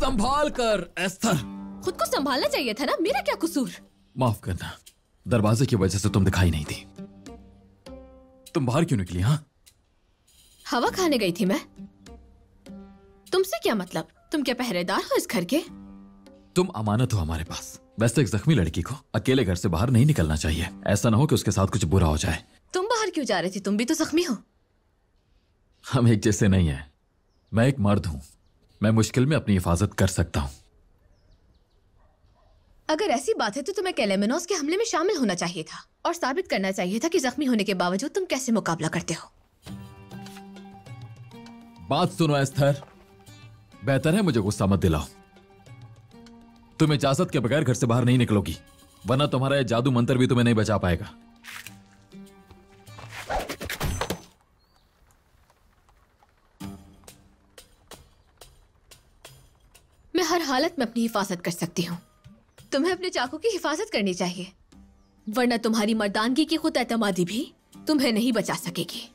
संभाल कर एस्थर। खुद को संभालना चाहिए था ना, मेरा क्या कसूर? माफ करना, दरवाजे की वजह से तुम दिखाई नहीं दी। तुम बाहर क्यों निकली? हाँ, हवा खाने गई थी मैं। तुमसे क्या मतलब? तुम क्या पहरेदार हो इस घर के? तुम अमानत हो हमारे पास। वैसे एक जख्मी लड़की को अकेले घर से बाहर नहीं निकलना चाहिए। ऐसा ना हो कि उसके साथ कुछ बुरा हो जाए। तुम बाहर क्यों जा रहे थे? तुम भी तो जख्मी हो। हम एक जैसे नहीं है। मैं एक मर्द हूं, मैं मुश्किल में अपनी हिफाजत कर सकता हूं। अगर ऐसी बात है तो तुम्हें कैलेमेनोस के हमले में शामिल होना चाहिए था और साबित करना चाहिए था कि जख्मी होने के बावजूद तुम कैसे मुकाबला करते हो। बात सुनो एस्थर, बेहतर है मुझे गुस्सा मत दिलाओ। तुम इजाजत के बगैर घर से बाहर नहीं निकलोगी, वरना तुम्हारा यह जादू मंत्र भी तुम्हें नहीं बचा पाएगा। मैं हर हालत में अपनी हिफाजत कर सकती हूँ। तुम्हें अपने चाकू की हिफाजत करनी चाहिए, वरना तुम्हारी मर्दानगी की खुद एतमादी भी तुम्हें नहीं बचा सकेगी।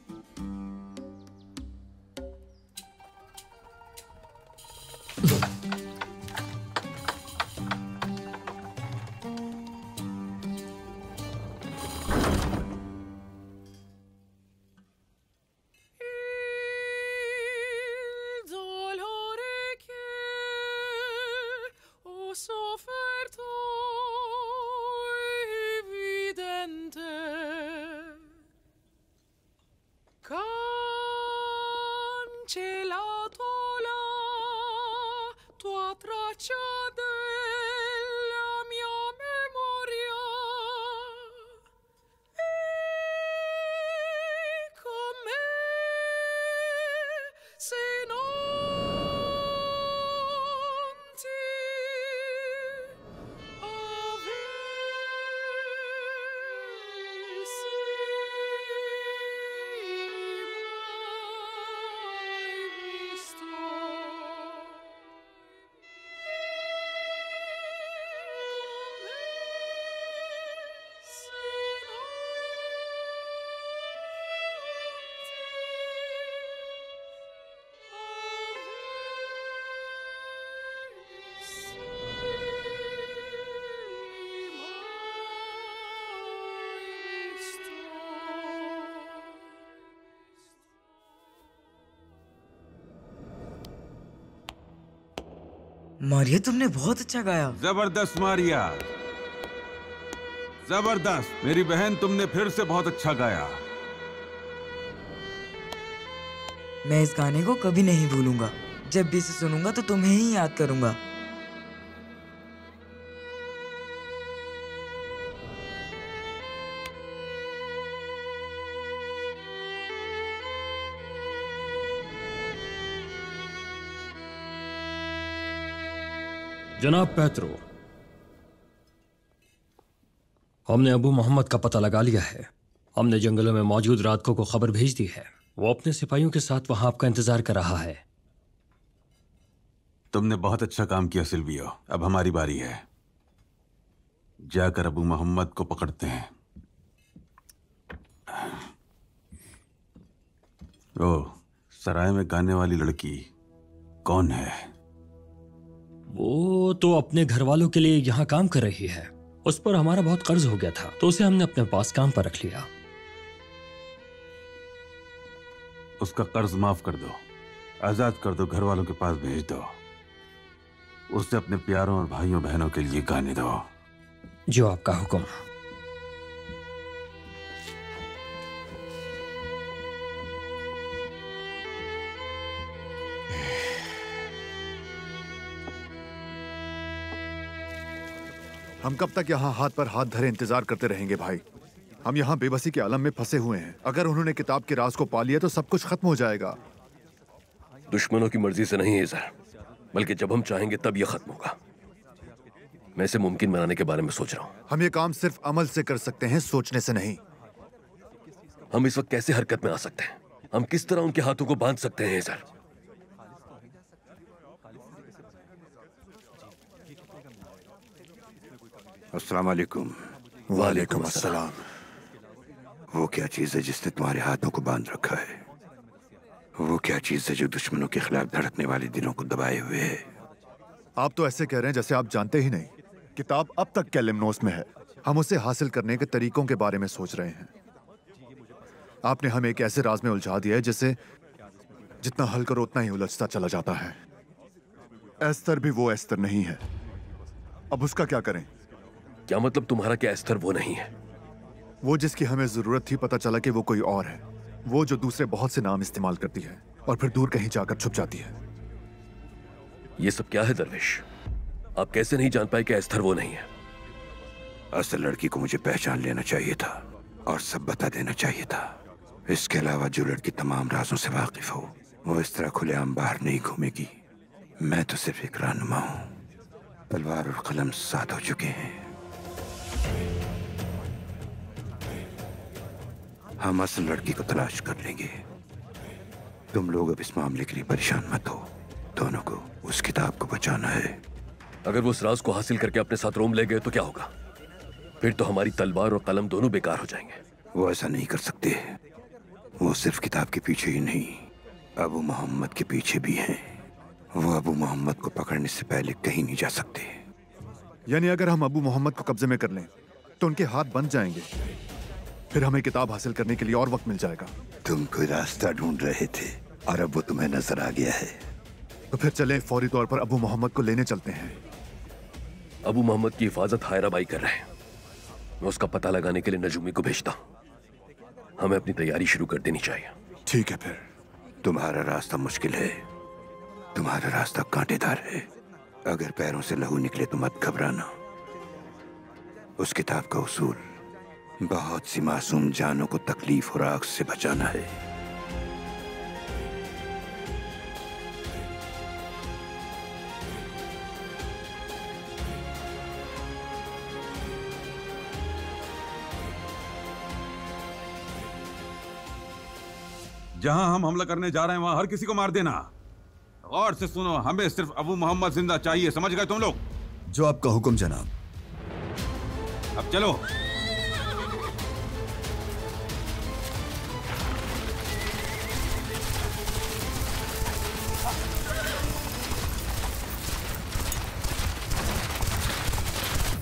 मारिया, तुमने बहुत अच्छा गाया। जबरदस्त मारिया, जबरदस्त। मेरी बहन, तुमने फिर से बहुत अच्छा गाया। मैं इस गाने को कभी नहीं भूलूंगा। जब भी इसे सुनूंगा तो तुम्हें ही याद करूंगा। जनाब पेत्रो, हमने अबू मोहम्मद का पता लगा लिया है। हमने जंगलों में मौजूद रातकों को खबर भेज दी है। वो अपने सिपाहियों के साथ वहां आपका इंतजार कर रहा है। तुमने बहुत अच्छा काम किया सिल्वियो। अब हमारी बारी है। जाकर अबू मोहम्मद को पकड़ते हैं। ओ, सराय में गाने वाली लड़की कौन है? वो तो अपने घर वालों के लिए यहाँ काम कर रही है। उस पर हमारा बहुत कर्ज हो गया था, तो उसे हमने अपने पास काम पर रख लिया। उसका कर्ज माफ कर दो, आजाद कर दो, घर वालों के पास भेज दो। उसे अपने प्यारों और भाइयों बहनों के लिए गाने दो। जो आपका हुक्म। हम कब तक यहाँ हाथ पर हाथ धरे इंतजार करते रहेंगे भाई? हम यहाँ बेबसी के आलम में फंसे हुए हैं। अगर उन्होंने किताब के राज को पा लिया तो सब कुछ खत्म हो जाएगा। दुश्मनों की मर्जी से नहीं है सर, बल्कि जब हम चाहेंगे तब यह खत्म होगा। मैं इसे मुमकिन बनाने के बारे में सोच रहा हूँ। हम ये काम सिर्फ अमल से कर सकते हैं, सोचने से नहीं। हम इस वक्त कैसे हरकत में आ सकते हैं? हम किस तरह उनके हाथों को बांध सकते हैं सर? अस्सलाम वालेकुम। वालेकुम अस्सलाम। वो क्या चीज है जिसने तुम्हारे हाथों को बांध रखा है? वो क्या चीज है जो दुश्मनों के खिलाफ धड़कने वाले दिलों को दबाए हुए है? आप तो ऐसे कह रहे हैं जैसे आप जानते ही नहीं। किताब अब तक कैलिमनोस में है। हम उसे हासिल करने के तरीकों के बारे में सोच रहे हैं। आपने हमें एक ऐसे राज में उलझा दिया है जिसे जितना हल करो उतना ही उलझता चला जाता है। एस्तर भी वो एस्तर नहीं है। अब उसका क्या करें? क्या मतलब तुम्हारा? क्या एस्तर वो नहीं है? वो जिसकी हमें जरूरत थी, पता चला कि वो कोई और है। वो जो दूसरे बहुत से नाम इस्तेमाल करती है और फिर दूर कहीं जाकर छुप जाती है। ये सब क्या है दरवेश? आप कैसे नहीं जान पाए कि एस्तर वो नहीं है? असल लड़की को मुझे पहचान लेना चाहिए था और सब बता देना चाहिए था। इसके अलावा जो लड़की तमाम राजों से वाकिफ हो, वो इस तरह खुलेआम बाहर नहीं घूमेगी। मैं तो सिर्फ एक रहनुमा हूं। तलवार और कलम साथ हो चुके हैं। हम असल लड़की को तलाश कर लेंगे। तुम लोग अब इस मामले के लिए परेशान मत हो। दोनों को उस किताब को बचाना है। अगर वो उस राज को हासिल करके अपने साथ रोम ले गए तो क्या होगा? फिर तो हमारी तलवार और कलम दोनों बेकार हो जाएंगे। वो ऐसा नहीं कर सकते। वो सिर्फ किताब के पीछे ही नहीं, अबू मोहम्मद के पीछे भी हैं। वो अबू मोहम्मद को पकड़ने से पहले कहीं नहीं जा सकते। यानी अगर हम अबू मोहम्मद को कब्जे में कर लें तो उनके हाथ बंद जाएंगे। फिर हमें किताब हासिल करने के लिए और वक्त मिल जाएगा। तुम कोई रास्ता ढूंढ रहे थे और अब वो तुम्हें नजर आ गया है। तो फिर चलें, फौरी तौर पर अबू मोहम्मद को लेने चलते हैं। अबू मोहम्मद की हिफाजत हायरा बाई कर रहे हैं। मैं उसका पता लगाने के लिए नजूमी को भेजता हूं। हमें अपनी तैयारी शुरू कर देनी चाहिए। ठीक है। फिर तुम्हारा रास्ता मुश्किल है। तुम्हारा रास्ता कांटेदार है। अगर पैरों से लहू निकले तो मत घबराना। उस किताब का उसूल बहुत सी मासूम जानों को तकलीफ और आग से बचाना है। जहां हम हमला करने जा रहे हैं वहां हर किसी को मार देना। और से सुनो, हमें सिर्फ अबू मोहम्मद जिंदा चाहिए। समझ गए तुम लोग? जो आपका हुक्म जनाब। अब चलो।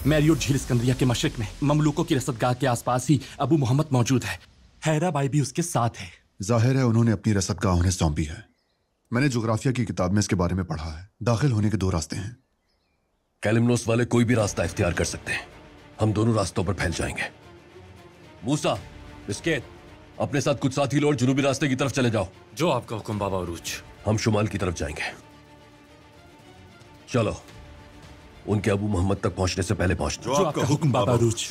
मैरियो झील सिकंदरिया के मशरिक में ममलूकों की रसदगाह के आसपास ही अबू मोहम्मद मौजूद है। हैरा बाई भी उसके साथ है। जाहिर है उन्होंने अपनी रसदगाह उन्हें सौंपी है। मैंने जोग्राफिया की किताब में इसके बारे में पढ़ा है। दाखिल होने के 2 रास्ते हैं। कैलिमनोस वाले कोई भी रास्ता इख्तियार कर सकते हैं। हम दोनों रास्तों पर फैल जाएंगे। मूसा, बिस्केट, अपने साथ कुछ साथी लोग जुनूबी रास्ते की तरफ चले जाओ। जो आपका हुक्म बाबा उरूज। हम शुमाल की तरफ जाएंगे। चलो, उनके अबू मोहम्मद तक पहुंचने से पहले पहुंचना। जो आपका हुक्म बाबा उरूज।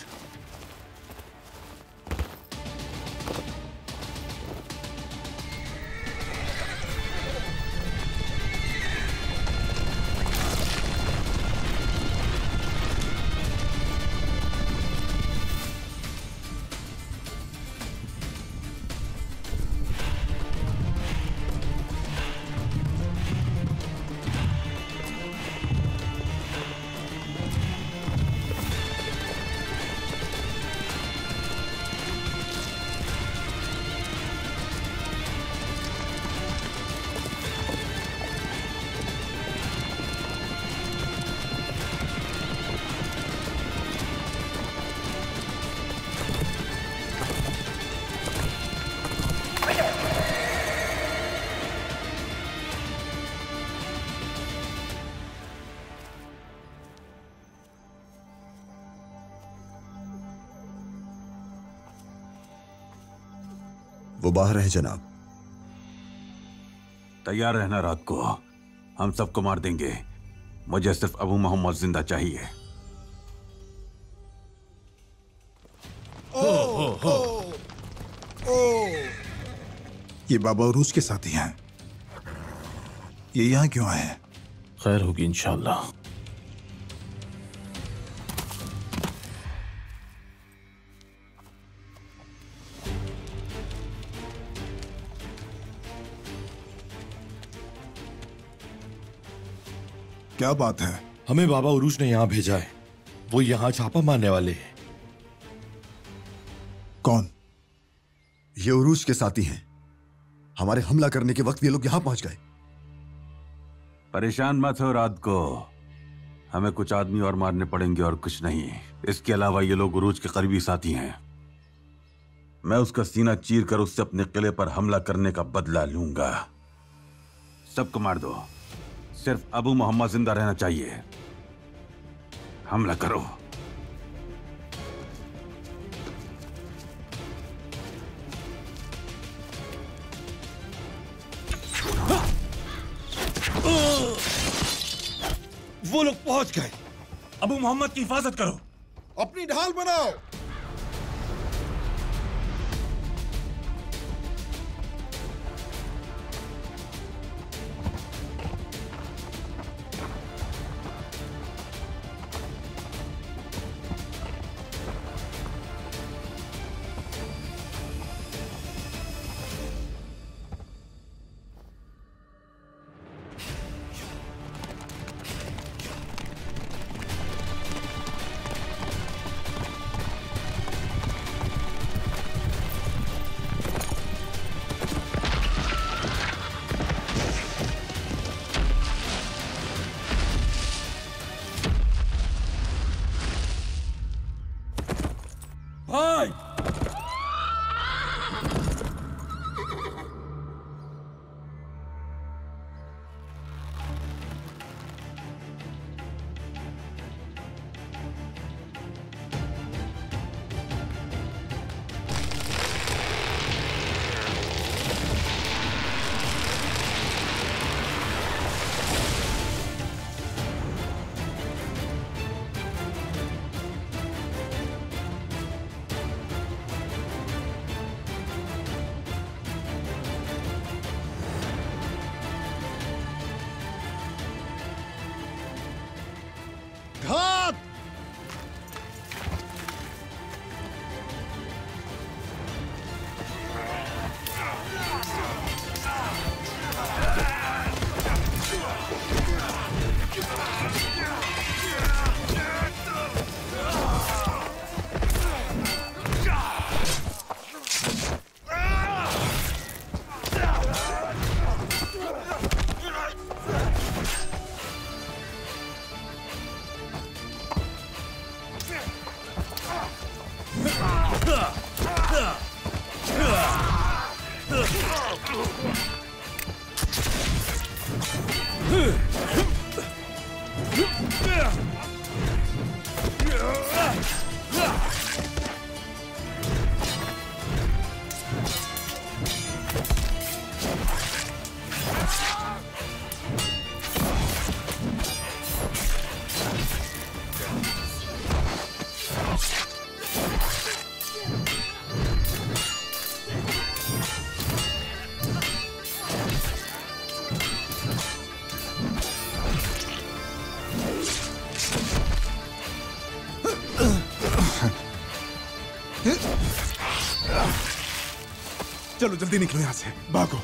वो बाहर है जनाब। तैयार रहना, रात को हम सबको मार देंगे। मुझे सिर्फ अबू मोहम्मद जिंदा चाहिए। ये बाबा उरूज के साथी हैं। ये यहाँ क्यों आए हैं? खैर होगी इंशाल्लाह। क्या बात है? हमें बाबा उरूज ने यहाँ भेजा है। वो यहाँ छापा मारने वाले हैं। कौन? ये उरूज के साथी हैं। हमारे हमला करने के वक्त ये लोग यहाँ पहुंच गए। परेशान मत हो रात को। हमें कुछ आदमी और मारने पड़ेंगे और कुछ नहीं। इसके अलावा ये लोग उरूज के करीबी साथी हैं। मैं उसका सीना चीर कर उससे अपने किले पर हमला करने का बदला लूंगा। सबको मार दो, सिर्फ अबू मोहम्मद जिंदा रहना चाहिए। हमला करो। वो लोग पहुंच गए। अबू मोहम्मद की हिफाजत करो। अपनी ढाल बनाओ। भाई घात। चलो जल्दी निकलो यहां से, भागो।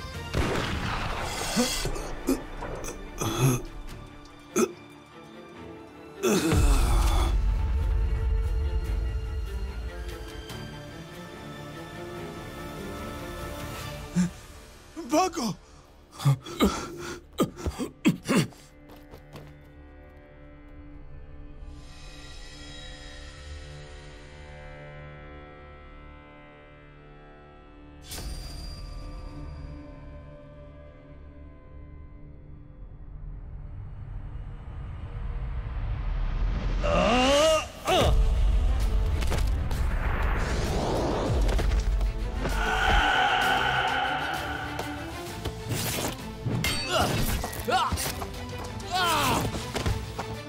भागो।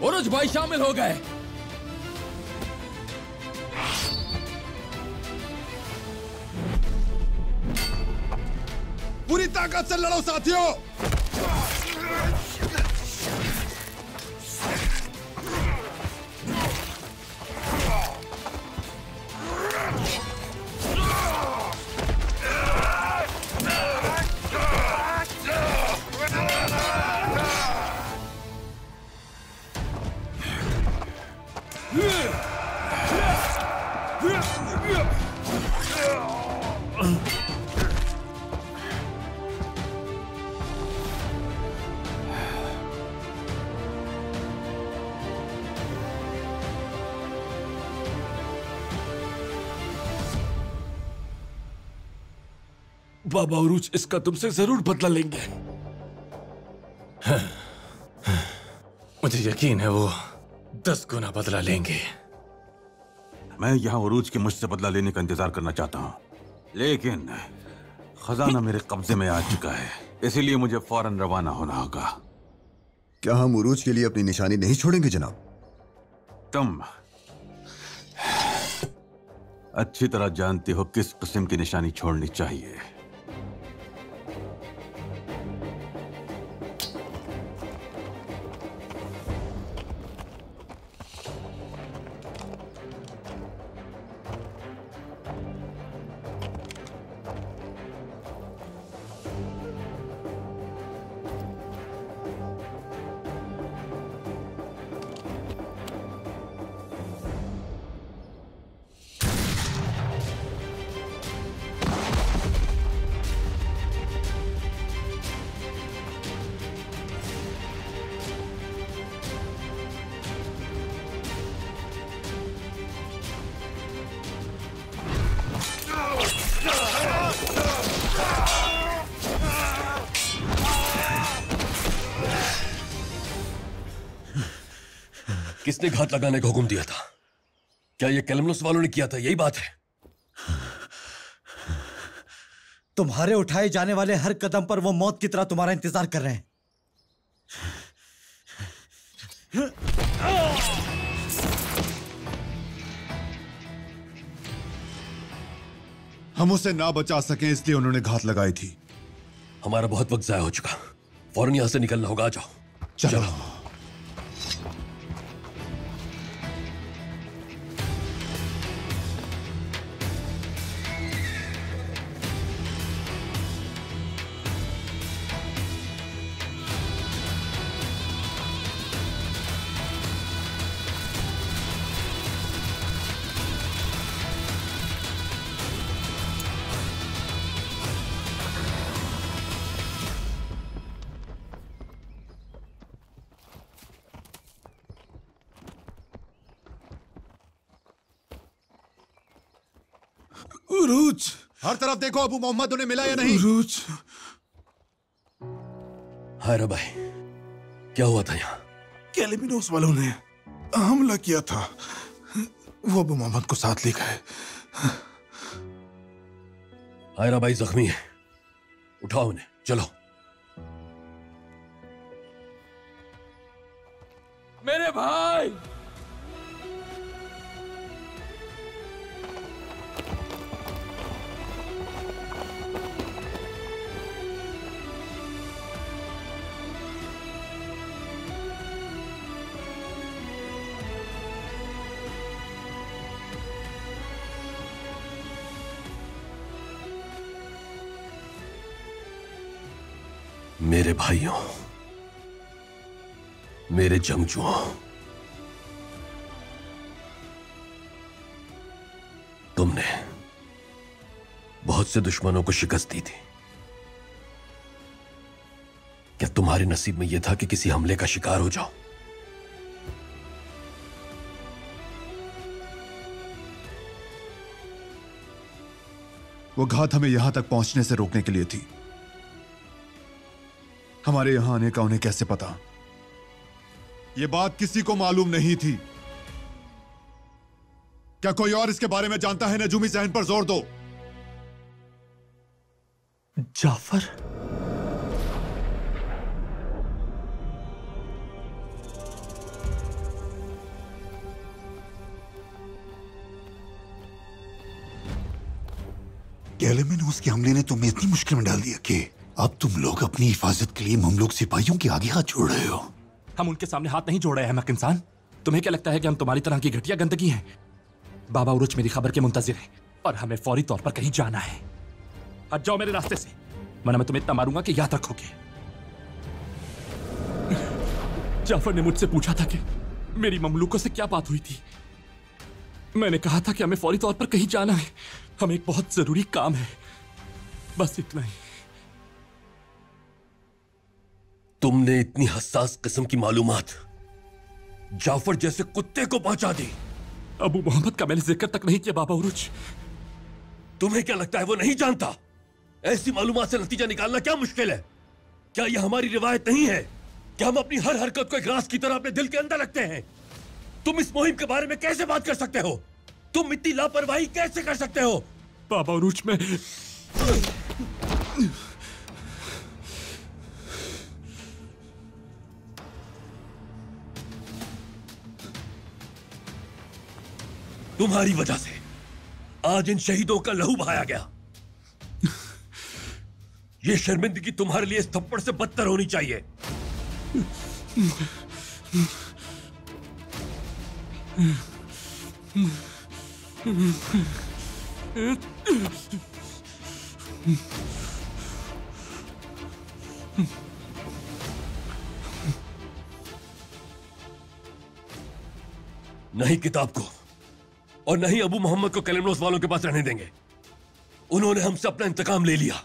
उरुज भाई शामिल हो गए। पूरी ताकत से लड़ो साथियों। बाबा उरूज इसका तुमसे जरूर बदला लेंगे। मुझे यकीन है वो 10 गुना बदला लेंगे। मैं यहाँ उरूज के मुझसे बदला लेने का इंतजार करना चाहता हूँ, लेकिन खजाना मेरे कब्जे में आ चुका है, इसीलिए मुझे फौरन रवाना होना होगा। क्या हम उरूज के लिए अपनी निशानी नहीं छोड़ेंगे जनाब? तुम अच्छी तरह जानते हो किस किस्म की निशानी छोड़नी चाहिए। किसने घात लगाने का हुक्म दिया था? क्या ये कैलमनोस वालों ने किया था? यही बात है। तुम्हारे उठाए जाने वाले हर कदम पर वो मौत की तरह तुम्हारा इंतजार कर रहे हैं। हम उसे ना बचा सके इसलिए उन्होंने घात लगाई थी। हमारा बहुत वक्त जाया हो चुका, फौरन यहां से निकलना होगा। आ जाओ। चलो। उरूज, हर तरफ देखो अबू मोहम्मद उन्हें मिला या नहीं? उरूज। हायरा भाई, क्या हुआ था यहाँ? कैलिमिनोस वालों ने हमला किया था, वो अबू मोहम्मद को साथ ले गए। हायरा भाई जख्मी है, उठाओ उन्हें, चलो। मेरे भाई! मेरे भाइयों, मेरे जंगजुओं, तुमने बहुत से दुश्मनों को शिकस्त दी थी। क्या तुम्हारे नसीब में यह था कि किसी हमले का शिकार हो जाओ? वो घात हमें यहां तक पहुंचने से रोकने के लिए थी। हमारे यहां आने का उन्हें कैसे पता? ये बात किसी को मालूम नहीं थी। क्या कोई और इसके बारे में जानता है? नजूमी जहन पर जोर दो। जाफर? कैलिमिनोस के हमले ने तुम्हें इतनी मुश्किल में डाल दिया कि अब तुम लोग अपनी हिफाजत के लिए ममलूक सिपाहियों के आगे हाथ जोड़ रहे हो। हम उनके सामने हाथ नहीं जोड़ रहे हैं मक इंसान। तुम्हें क्या लगता है कि हम तुम्हारी तरह की घटिया गंदगी हैं? बाबा उरुज मेरी खबर के मुंतजिर हैं और हमें फौरी तौर पर कहीं जाना है। हट जाओ मेरे रास्ते से, वरना मैं तुम्हें इतना मारूंगा कि याद रखोगे। जाफर ने मुझसे पूछा था कि मेरी ममलूकों से क्या बात हुई थी। मैंने कहा था कि हमें फौरी तौर पर कहीं जाना है, हमें एक बहुत जरूरी काम है, बस इतना ही। तुमने इतनी हसास किस्म की मालूमात जाफर जैसे कुत्ते को पहुंचा दी। अबू मोहम्मद का मैंने जिक्र तक नहीं किया बाबा उरुज। तुम्हें क्या लगता है वो नहीं जानता? ऐसी मालूमात से नतीजा निकालना क्या मुश्किल है? क्या यह हमारी रिवायत नहीं है कि हम अपनी हर हरकत को एक राज की तरह अपने दिल के अंदर रखते हैं? तुम इस मुहिम के बारे में कैसे बात कर सकते हो? तुम इतनी लापरवाही कैसे कर सकते हो? बाबा उरूज में तुम्हारी वजह से आज इन शहीदों का लहू बहाया गया। ये शर्मिंदगी तुम्हारे लिए इस थप्पड़ से बदतर होनी चाहिए। नहीं किताब को और नहीं अबू मोहम्मद को कैलिमनोस वालों के पास रहने देंगे। उन्होंने हमसे अपना इंतकाम ले लिया,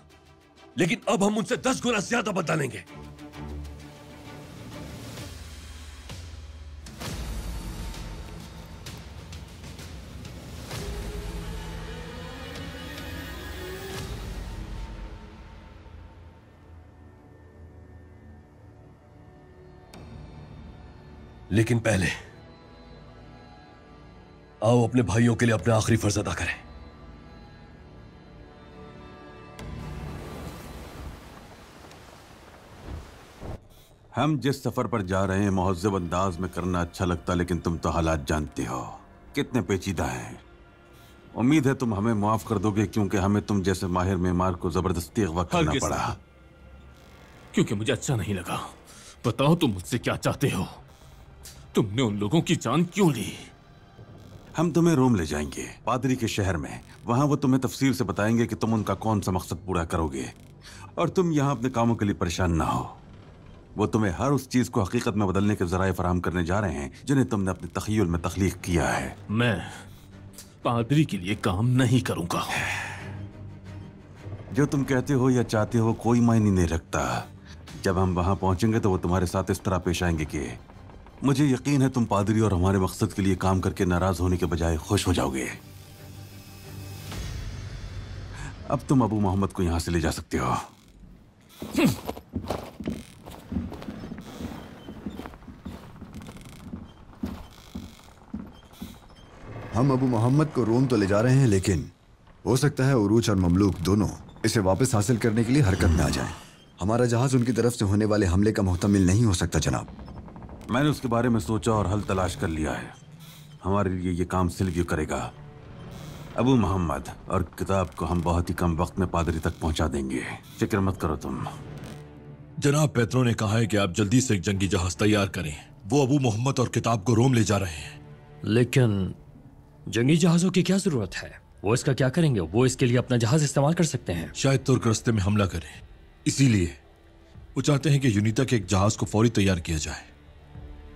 लेकिन अब हम उनसे 10 गुना ज्यादा बदला लेंगे। लेकिन पहले आओ अपने भाइयों के लिए अपना आखिरी फर्ज अदा करें। हम जिस सफर पर जा रहे हैं मुहज़्ज़ब अंदाज में करना अच्छा लगता, लेकिन तुम तो हालात जानते हो कितने पेचीदा हैं। उम्मीद है तुम हमें माफ कर दोगे, क्योंकि हमें तुम जैसे माहिर मेमार को जबरदस्ती अगवा करना पड़ा। क्योंकि मुझे अच्छा नहीं लगा। बताओ तुम मुझसे क्या चाहते हो? तुमने उन लोगों की जान क्यों ली? हम तुम्हें रोम ले जाएंगे, पादरी के शहर में। वहां वो तुम्हें तफसील से बताएंगे कि तुम उनका कौन सा मकसद पूरा करोगे, और तुम यहाँ अपने कामों के लिए परेशान ना हो। वो तुम्हें हर उस चीज को हकीकत में बदलने के जराए फराहम करने जा रहे हैं जिन्हें तुमने अपने तख़य्युल में तख्लीक किया है। मैं पादरी के लिए काम नहीं करूंगा। जो तुम कहते हो या चाहते हो कोई मायने नहीं रखता। जब हम वहां पहुंचेंगे तो वो तुम्हारे साथ इस तरह पेश आएंगे कि मुझे यकीन है तुम पादरी और हमारे मकसद के लिए काम करके नाराज होने के बजाय खुश हो जाओगे। अब तुम अबू मोहम्मद को यहां से ले जा सकते हो। हम अबू मोहम्मद को रोम तो ले जा रहे हैं, लेकिन हो सकता है उरूज और ममलूक दोनों इसे वापस हासिल करने के लिए हरकत में आ जाएं। हमारा जहाज उनकी तरफ से होने वाले हमले का मुहतमिल नहीं हो सकता जनाब। मैंने उसके बारे में सोचा और हल तलाश कर लिया है। हमारे लिए ये काम सिल्वियो करेगा। अबू मोहम्मद और किताब को हम बहुत ही कम वक्त में पादरी तक पहुंचा देंगे। फिक्र मत करो तुम। जनाब पेत्रो ने कहा है कि आप जल्दी से एक जंगी जहाज तैयार करें। वो अबू मोहम्मद और किताब को रोम ले जा रहे हैं। लेकिन जंगी जहाजों की क्या जरूरत है? वो इसका क्या करेंगे? वो इसके लिए अपना जहाज इस्तेमाल कर सकते हैं। शायद तुर्क रास्ते में हमला करें, इसीलिए वो चाहते हैं कि यूनिता के एक जहाज को फौरी तैयार किया जाए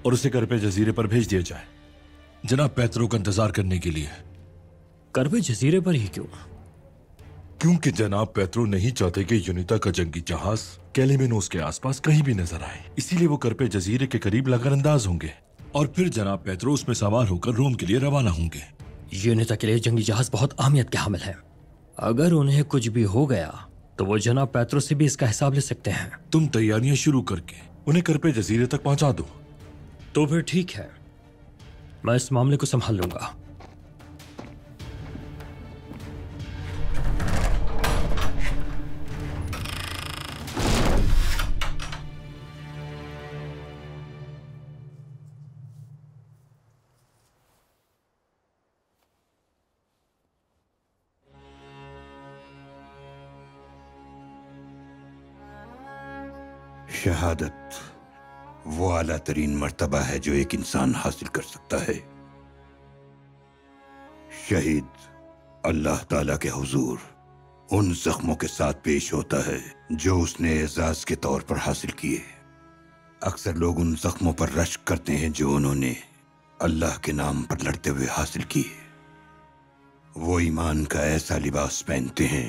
और उसे करपे जजीरे पर भेज दिया जाए, जनाब पेत्रो का इंतजार करने के लिए। करपे जजीरे पर ही क्यों? क्योंकि जनाब पेत्रो नहीं चाहते कि यूनिता का जंगी जहाज कैलिमेनोस के आसपास कहीं भी नजर आए। इसीलिए वो करपे जजीरे के करीब लगर अंदाज होंगे और फिर जनाब पेत्रो उसमें सवार होकर रोम के लिए रवाना होंगे। यूनिता के लिए जंगी जहाज बहुत अहमियत के हामिल है। अगर उन्हें कुछ भी हो गया तो वो जनाब पेत्रो से भी इसका हिसाब ले सकते हैं। तुम तैयारियां शुरू करके उन्हें करपे जजीरे तक पहुंचा दो। तो फिर ठीक है, मैं इस मामले को संभाल लूंगा। शहादत वो आला तरीन मर्तबा है जो एक इंसान हासिल कर सकता है। शहीद अल्लाह ताला के हुजूर उन जख्मों के साथ पेश होता है जो उसने एजाज के तौर पर हासिल किए। अक्सर लोग उन जख्मों पर रश्क करते हैं जो उन्होंने अल्लाह के नाम पर लड़ते हुए हासिल किए। वो ईमान का ऐसा लिबास पहनते हैं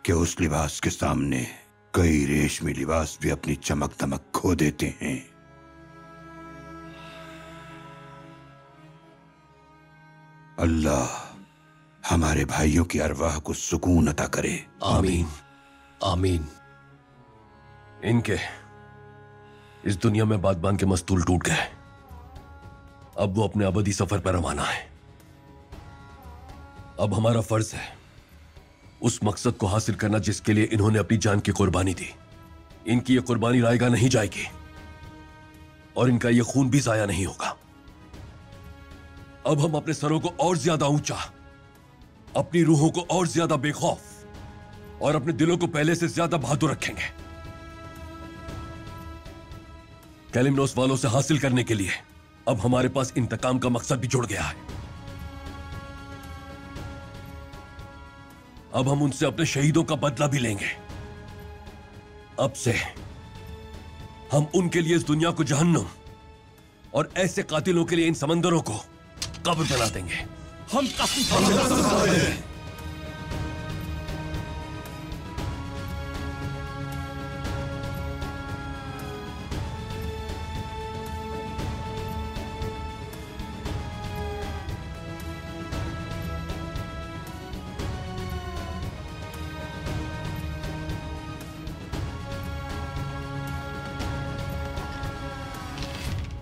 कि उस लिबास के सामने कई रेशमी लिबास भी अपनी चमक दमक खो देते हैं। अल्लाह हमारे भाइयों की अरवाह को सुकून अता करे। आमीन। आमीन। इनके इस दुनिया में बादबान के मस्तूल टूट गए। अब वो अपने अबदी सफर पर रवाना है। अब हमारा फर्ज है उस मकसद को हासिल करना जिसके लिए इन्होंने अपनी जान की कुर्बानी दी। इनकी ये कुर्बानी रायगा नहीं जाएगी और इनका ये खून भी जाया नहीं होगा। अब हम अपने सरों को और ज्यादा ऊंचा, अपनी रूहों को और ज्यादा बेखौफ और अपने दिलों को पहले से ज्यादा बहादुर रखेंगे। कैलिमनोस वालों से हासिल करने के लिए अब हमारे पास इंतकाम का मकसद भी जुड़ गया है। अब हम उनसे अपने शहीदों का बदला भी लेंगे। अब से हम उनके लिए इस दुनिया को जहन्नुम और ऐसे कातिलों के लिए इन समंदरों को कब्र बना देंगे। हम कसम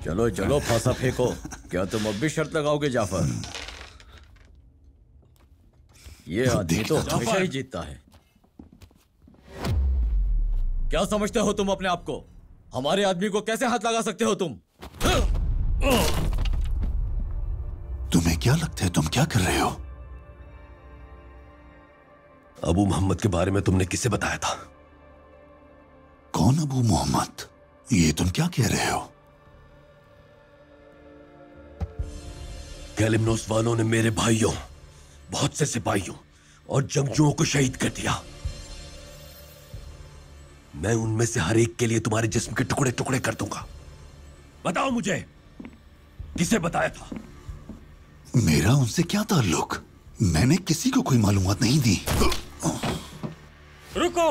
चलो चलो फांसा फेंको। क्या तुम अब भी शर्त लगाओगे जाफर? ये आदमी तो हमेशा ही जीतता है। क्या समझते हो तुम अपने आप को? हमारे आदमी को कैसे हाथ लगा सकते हो तुम? तुम्हें क्या लगता है तुम क्या कर रहे हो? अबू मोहम्मद के बारे में तुमने किसे बताया था? कौन अबू मोहम्मद? ये तुम क्या कह रहे हो? कैलिमनोस वालों ने मेरे भाइयों, बहुत से सिपाहियों और जंगजुओं को शहीद कर दिया। मैं उनमें से हर एक के लिए तुम्हारे जिस्म के टुकड़े टुकड़े कर दूंगा। बताओ मुझे, किसे बताया था? मेरा उनसे क्या ताल्लुक? मैंने किसी को कोई मालूमात नहीं दी। रुको!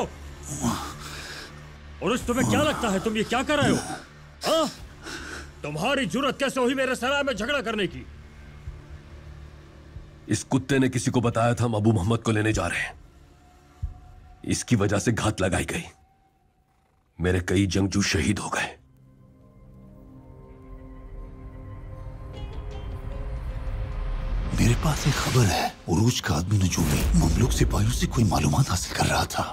और तुम्हें क्या लगता है तुम ये क्या कर रहे हो? हाँ? तुम्हारी जुर्रत कैसे हुई मेरे सराय में झगड़ा करने की? इस कुत्ते ने किसी को बताया था हम अबू मोहम्मद को लेने जा रहे हैं। इसकी वजह से घात लगाई गई। मेरे कई जंगजू शहीद हो गए। मेरे पास एक खबर है। उरूज का आदमी नजूमी ममलूक सिपाहियों से कोई मालूमात हासिल कर रहा था।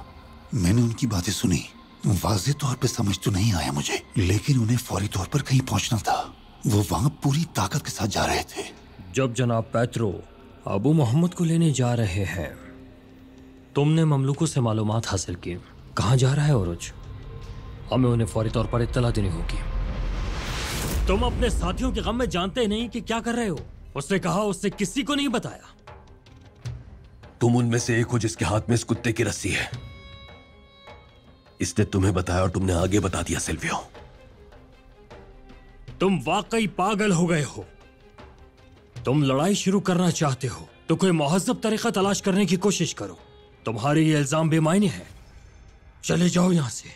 मैंने उनकी बातें सुनी। वाज़ेह तौर पे समझ तो नहीं आया मुझे, लेकिन उन्हें फौरी तौर पर कहीं पहुंचना था। वो वहां पूरी ताकत के साथ जा रहे थे। जब जनाब पेत्रो अबू मोहम्मद को लेने जा रहे हैं, तुमने ममलूकों से मालूमात हासिल की। कहाँ जा रहा है उरूज? हमें उन्हें फौरी तौर पर इत्तला देनी होगी। तुम अपने साथियों के गम में जानते नहीं कि क्या कर रहे हो। उसने कहा उससे किसी को नहीं बताया। तुम उनमें से एक हो जिसके हाथ में इस कुत्ते की रस्सी है। इसने तुम्हें बताया और तुमने आगे बता दिया। सिल्वियो, तुम वाकई पागल हो गए हो। तुम लड़ाई शुरू करना चाहते हो तो कोई मुहज़्ज़ब तरीका तलाश करने की कोशिश करो। तुम्हारे ये इल्जाम बेमायने हैं। चले जाओ यहां से।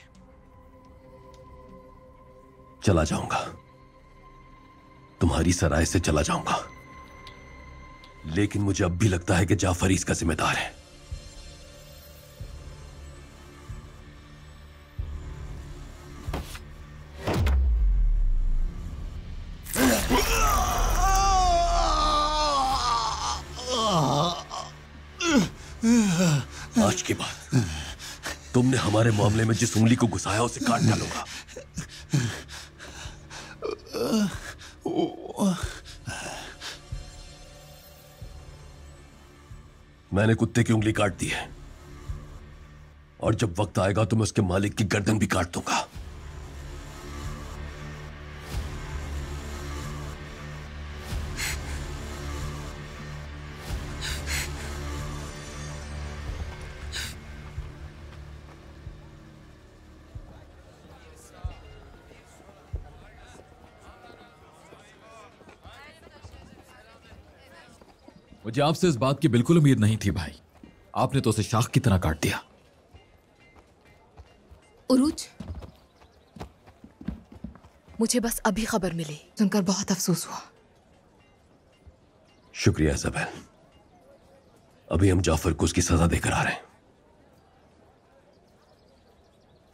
चला जाऊंगा, तुम्हारी सराय से चला जाऊंगा, लेकिन मुझे अब भी लगता है कि जाफर इसका जिम्मेदार है। आज के बाद तुमने हमारे मामले में जिस उंगली को घुसाया उसे काट डालूंगा। मैंने कुत्ते की उंगली काट दी है और जब वक्त आएगा तो मैं उसके मालिक की गर्दन भी काट दूंगा। मुझे आपसे इस बात की बिल्कुल उम्मीद नहीं थी भाई। आपने तो उसे शाख की तरह काट दिया। उरूज, मुझे बस अभी खबर मिली, सुनकर बहुत अफसोस हुआ। शुक्रिया इज़ाबेल। अभी हम जाफर को उसकी सजा देकर आ रहे हैं।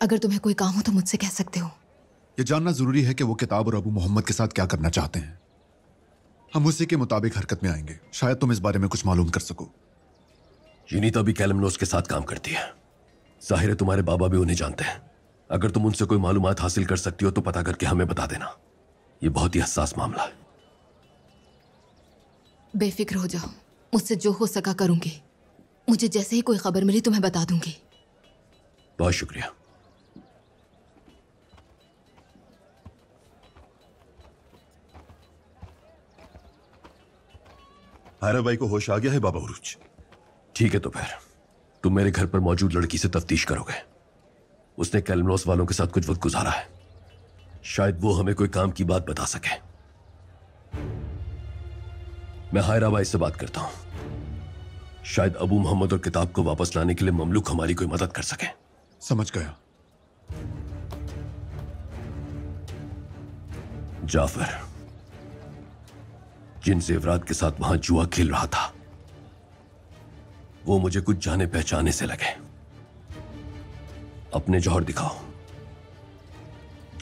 अगर तुम्हें कोई काम हो तो मुझसे कह सकते हो। ये जानना जरूरी है कि वो किताब और अबू मोहम्मद के साथ क्या करना चाहते हैं। हम उसी के मुताबिक हरकत में आएंगे। शायद तुम इस बारे में कुछ मालूम कर सको। यूनिता भी कैलमनोस के साथ काम करती है। जाहिर है तुम्हारे बाबा भी उन्हें जानते हैं। अगर तुम उनसे कोई मालूमात हासिल कर सकती हो तो पता करके हमें बता देना। ये बहुत ही हसास मामला है। बेफिक्र हो जाओ, मुझसे जो हो सका करूंगी। मुझे जैसे ही कोई खबर मिली तुम्हें बता दूंगी। बहुत शुक्रिया। हायरा भाई को होश आ गया है बाबा उरूज? ठीक है तो फिर तुम मेरे घर पर मौजूद लड़की से तफ्तीश करोगे। उसने कैलमनोस वालों के साथ कुछ वक्त गुजारा है। शायद वो हमें कोई काम की बात बता सके। मैं हायरा भाई से बात करता हूं। शायद अबू मोहम्मद और किताब को वापस लाने के लिए ममलूक हमारी कोई मदद कर सके। समझ गया। जाफर जिन जेवरात के साथ वहां जुआ खेल रहा था वो मुझे कुछ जाने पहचाने से लगे। अपने जौहर दिखाओ।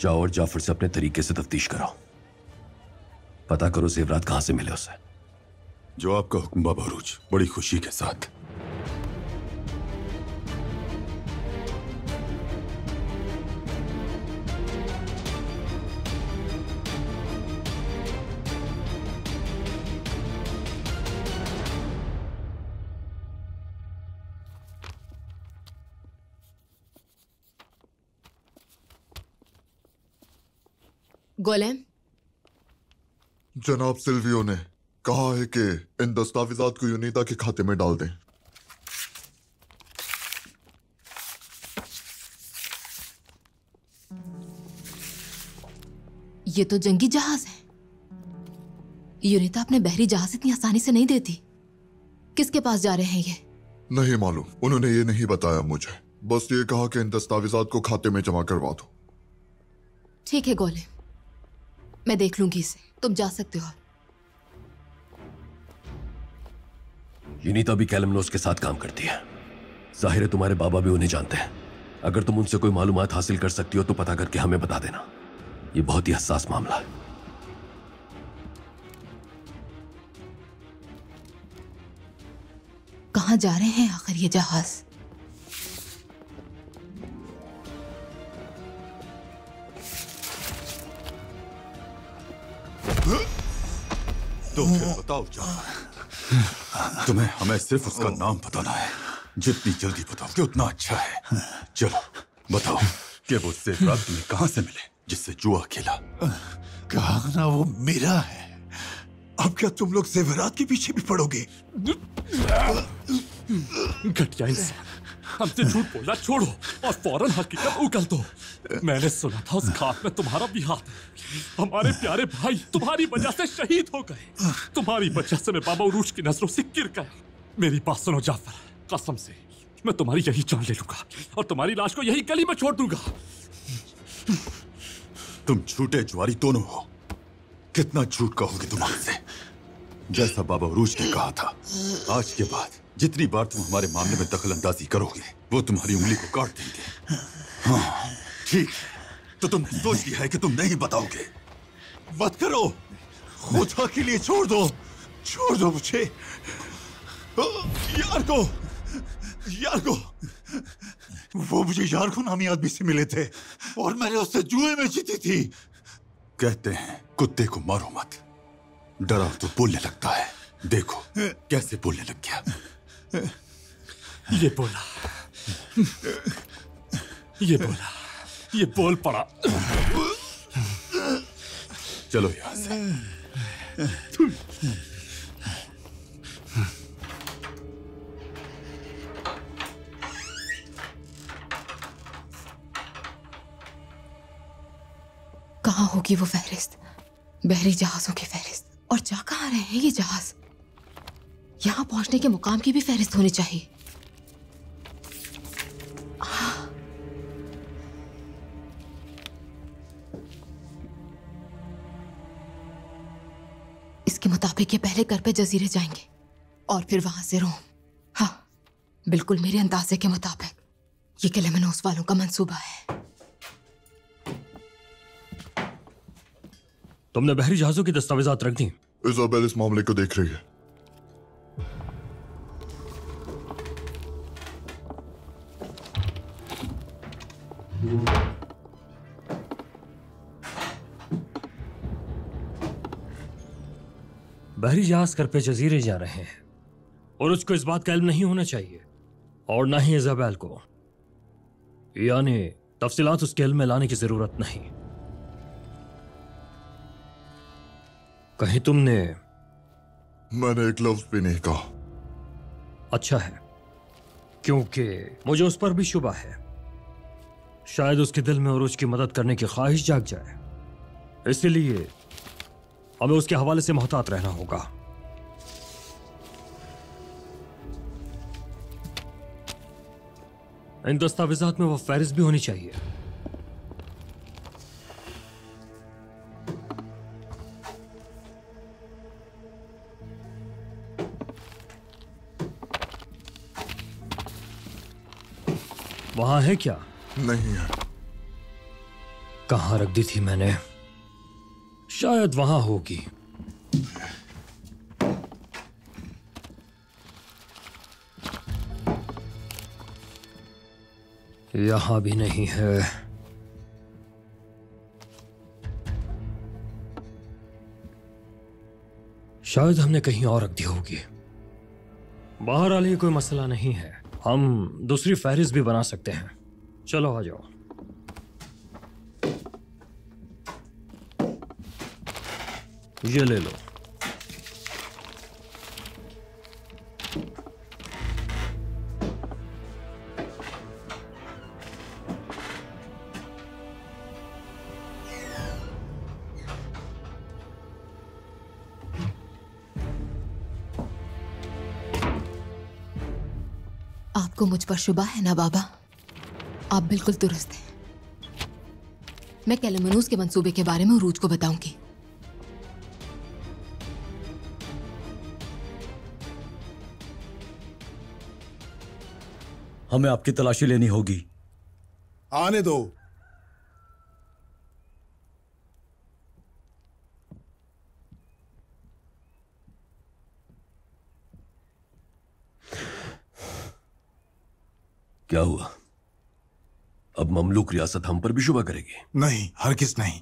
जाओ और जाफर से अपने तरीके से तफ्तीश करो। पता करो जेवरात कहां से मिले उसे। जो आपका हुक्म बाबा उरूज, बड़ी खुशी के साथ। गोलेम, जनाब सिल्वियो ने कहा है कि इन दस्तावेजात को यूनिता के खाते में डाल दें। ये तो जंगी जहाज है। यूनिता अपने बहरी जहाज इतनी आसानी से नहीं देती। किसके पास जा रहे हैं ये? नहीं मालूम, उन्होंने ये नहीं बताया मुझे। बस ये कहा कि इन दस्तावेजात को खाते में जमा करवा दो। ठीक है गोलेम, मैं देख लूंगी इसे। तुम जा सकते हो। यूनिता भी कैलमनोस के साथ काम करती है। जाहिर है तुम्हारे बाबा भी उन्हें जानते हैं। अगर तुम उनसे कोई मालूमात हासिल कर सकती हो तो पता करके हमें बता देना। ये बहुत ही हसास मामला है। कहां जा रहे हैं आखिर ये जहाज? तो फिर बताओ जाफर, तुम्हें हमें सिर्फ उसका नाम बताना है। जितनी जल्दी बताओगे उतना अच्छा है। चलो बताओ कि वो जेवरात तुम्हें कहां से मिले जिससे जुआ खेला? कहा ना वो मेरा है। अब क्या तुम लोग जेवरात के पीछे भी पड़ोगे? घटिया इंसान, हमसे झूठ बोलना छोड़ो और फौरन हकीकत उगल दो। मैंने सुना था उस खाक में तुम्हारा भी हाथ है। हमारे प्यारे भाई तुम्हारी वजह से शहीद हो गए। तुम्हारी वजह से मैं बाबा उरूज की नजरों से गिर गया। मेरी बात सुनो जाफर, कसम से मैं तुम्हारी यही जान ले लूंगा और तुम्हारी लाश को यही गली में छोड़ दूंगा। तुम झूठे जुआरी दोनों हो। कितना झूठ कहोगे तुम हमसे? जैसा बाबा उरूज ने कहा था, आज के बाद जितनी बार तुम हमारे मामले में दखल अंदाजी करोगे वो तुम्हारी उंगली को काट देंगे। हाँ, ठीक। तो तुमने सोच लिया है कि तुम नहीं बताओगे? मत करो, खुदा के लिए छोड़ दो, छोड़ दो मुझे। यार को वो मुझे यार को नामी आदमी से मिले थे और मैंने उससे जुए में जीती थी। कहते हैं कुत्ते को मारो मत, डरा तो बोलने लगता है। देखो कैसे बोलने लग गया। ये बोला, ये बोला, ये बोल पड़ा। चलो यहां से। कहाँ होगी वो फहरिस्त? बहरी जहाजों की फहरिस्त। और जा कहाँ रहे हैं ये जहाज? यहाँ पहुंचने के मुकाम की भी फहरिस्त होनी चाहिए। इसके मुताबिक ये पहले कर पे जजीरे जाएंगे और फिर वहां से रोम। हाँ, बिल्कुल मेरे अंदाजे के मुताबिक। ये केलेमेनोस वालों का मंसूबा है। तुमने बहरी जहाजों की दस्तावेजात रख दी? इजाबेल इस मामले को देख रही है। बहरी जहाज करपे जजीरे जा रहे हैं और उसको इस बात का इल्म नहीं होना चाहिए, और ना ही इजाबेल को। यानी तफसीलात उसके इल्म में लाने की जरूरत नहीं। कहीं तुमने? मैंने एक लफ्ज भी नहीं कहा। अच्छा है, क्योंकि मुझे उस पर भी शुबा है। शायद उसके दिल में उरूज की मदद करने की ख्वाहिश जाग जाए, इसलिए हमें उसके हवाले से मोहतात रहना होगा। इन दस्तावेजात में वो फहरिस्त भी होनी चाहिए। वहां है क्या? नहीं है। कहां रख दी थी मैंने? शायद वहां होगी। यहां भी नहीं है। शायद हमने कहीं और रख दी होगी। बहरहाल ये कोई मसला नहीं है, हम दूसरी फहरिस्त भी बना सकते हैं। चलो आ जाओ। ये ले लो। आपको मुझ पर शुबा है ना बाबा? आप बिल्कुल दुरुस्त हैं। मैं केलेमेनोस के मंसूबे के बारे में उरूज को बताऊंगी। हमें आपकी तलाशी लेनी होगी। आने दो। क्या हुआ? अब ममलूक रियासत हम पर भी शुबा करेगी? नहीं, हरगिज नहीं।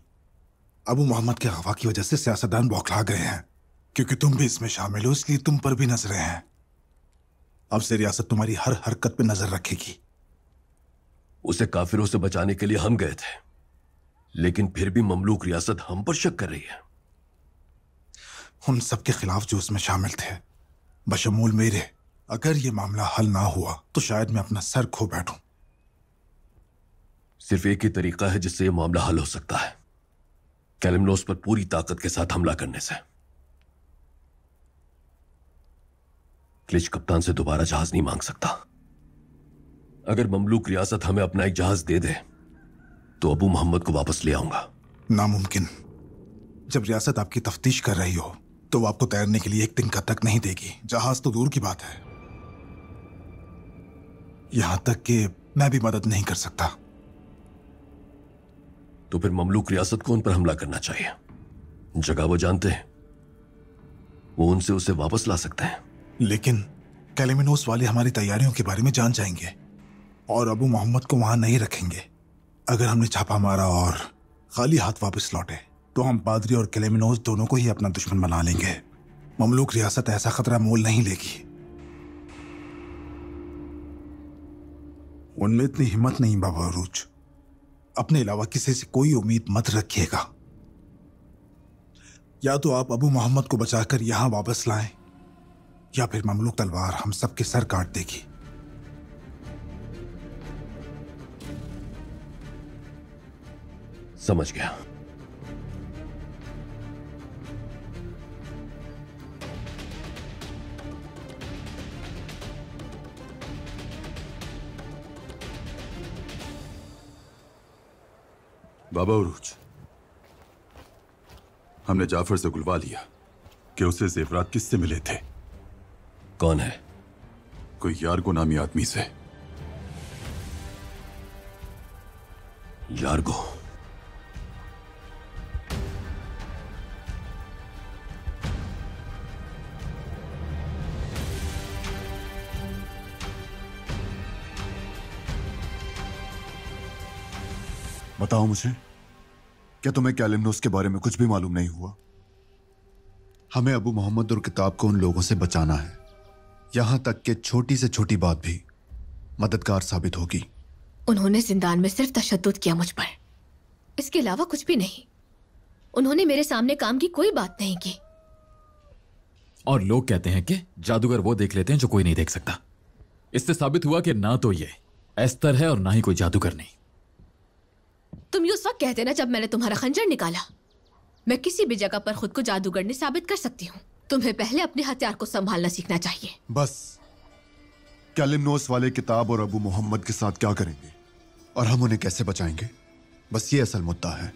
अबू मोहम्मद के अगवा की वजह से सियासतदान बौखला गए हैं। क्योंकि तुम भी इसमें शामिल हो, इसलिए तुम पर भी नजरें हैं। अब से रियासत तुम्हारी हर हरकत पे नजर रखेगी। उसे काफिरों से बचाने के लिए हम गए थे, लेकिन फिर भी ममलूक रियासत हम पर शक कर रही है। उन सबके खिलाफ जो उसमें शामिल थे, बशमूल मेरे। अगर ये मामला हल ना हुआ तो शायद मैं अपना सर खो बैठूं। सिर्फ एक ही तरीका है जिससे यह मामला हल हो सकता है, केलेमेनोस पर पूरी ताकत के साथ हमला करने से। क्लिच कप्तान से दोबारा जहाज नहीं मांग सकता। अगर ममलूक रियासत हमें अपना एक जहाज दे दे तो अबू मोहम्मद को वापस ले आऊंगा। नामुमकिन। जब रियासत आपकी तफ्तीश कर रही हो तो वो आपको तैरने के लिए एक दिन का तक नहीं देगी। जहाज तो दूर की बात है, यहां तक कि मैं भी मदद नहीं कर सकता। तो फिर ममलूक रियासत को उन पर हमला करना चाहिए। जगह वो जानते हैं, वो उनसे उसे वापस ला सकते हैं। लेकिन केलेमेनोस वाले हमारी तैयारियों के बारे में जान जाएंगे और अबू मोहम्मद को वहां नहीं रखेंगे। अगर हमने छापा मारा और खाली हाथ वापस लौटे तो हम पादरी और केलेमेनोस दोनों को ही अपना दुश्मन बना लेंगे। ममलूक रियासत ऐसा खतरा मोल नहीं लेगी। उनमें इतनी हिम्मत नहीं बाबा उरूज। अपने अलावा किसी से कोई उम्मीद मत रखिएगा। या तो आप अबू मोहम्मद को बचाकर यहां वापस लाएं, या फिर ममलूक तलवार हम सबके सर काट देगी। समझ गया। बाबा उरूज, हमने जाफर से गुलवा लिया कि उसे जेवरात किससे मिले थे। कौन है? कोई यारगो नामी आदमी से। यार्गो, बताओ मुझे, क्या तुम्हें कैलिमनोस के बारे में कुछ भी मालूम नहीं हुआ? हमें अबू मोहम्मद और किताब को उन लोगों से बचाना है, यहां तक कि छोटी से छोटी बात भी मददगार साबित होगी। उन्होंने जिंदान में सिर्फ तशद्दुद किया मुझ पर, इसके अलावा कुछ भी नहीं। उन्होंने मेरे सामने काम की कोई बात नहीं की। और लोग कहते हैं कि जादूगर वो देख लेते हैं जो कोई नहीं देख सकता। इससे साबित हुआ कि ना तो ये एस्तर है और ना ही कोई जादूगर नहीं। तुम ये उस वक्त कहते ना जब मैंने तुम्हारा खंजर निकाला। मैं किसी भी जगह पर खुद को जादूगरनी साबित कर सकती हूँ। तुम्हें पहले अपने हथियार को संभालना सीखना चाहिए। बस कैलिमनोस वाले किताब और अबू मोहम्मद के साथ क्या करेंगे और हम उन्हें कैसे बचाएंगे, बस ये असल मुद्दा है।